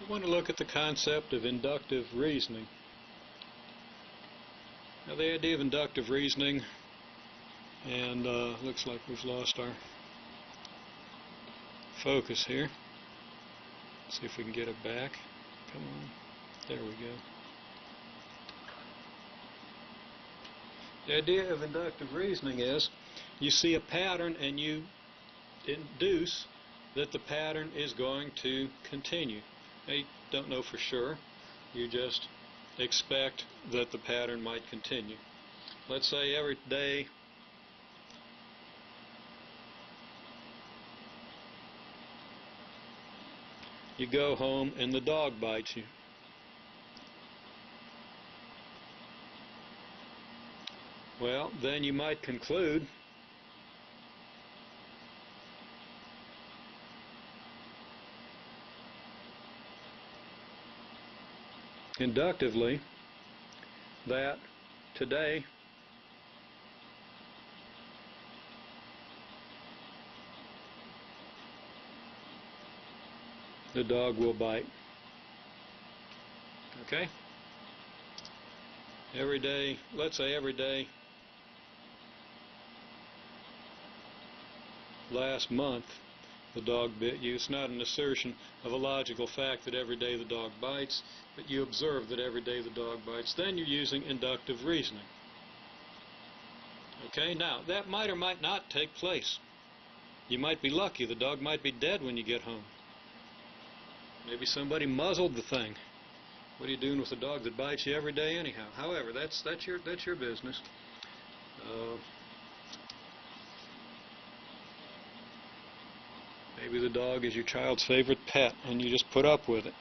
We want to look at the concept of inductive reasoning. Now, the idea of inductive reasoning, and looks like we've lost our focus here. Let's see if we can get it back. Come on. There we go. The idea of inductive reasoning is you see a pattern and you induce that the pattern is going to continue. Now, you don't know for sure. You just expect that the pattern might continue. Let's say every day you go home and the dog bites you. Well, then you might conclude inductively that today the dog will bite. Okay? Every day, let's say every day last month the dog bit you. It's not an assertion of a logical fact that every day the dog bites, but you observe that every day the dog bites. Then you're using inductive reasoning. Okay, now that might or might not take place. You might be lucky. The dog might be dead when you get home. Maybe somebody muzzled the thing. What are you doing with a dog that bites you every day anyhow? However, that's your business. Maybe the dog is your child's favorite pet and you just put up with it.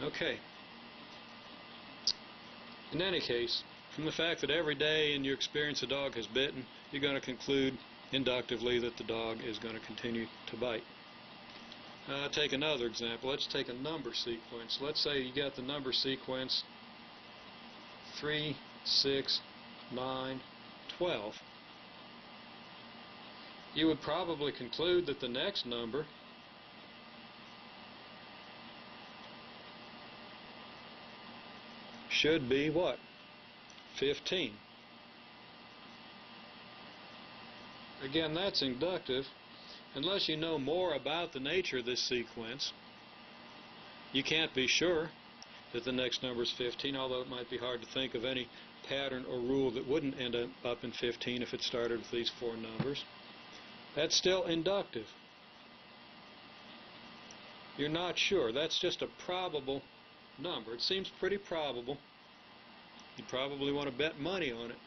Okay. In any case, from the fact that every day in your experience a dog has bitten, you're going to conclude inductively that the dog is going to continue to bite. Take another example. Let's take a number sequence. Let's say you got the number sequence 3, 6, 9, 12. You would probably conclude that the next number should be what? 15. Again, that's inductive. Unless you know more about the nature of this sequence, you can't be sure that the next number is 15, although it might be hard to think of any pattern or rule that wouldn't end up in 15 if it started with these 4 numbers. That's still inductive. You're not sure. That's just a probable number. It seems pretty probable. You'd probably want to bet money on it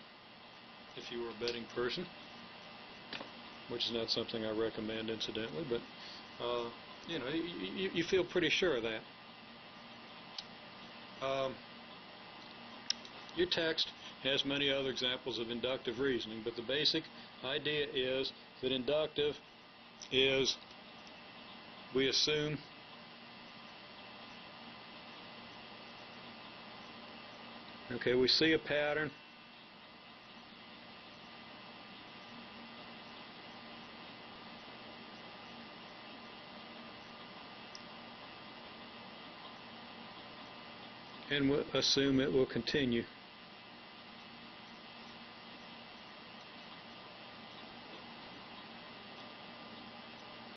if you were a betting person, which is not something I recommend, incidentally, but you know, you feel pretty sure of that. Your text has many other examples of inductive reasoning, but the basic idea is that inductive is, we assume okay, we see a pattern, and we'll assume it will continue.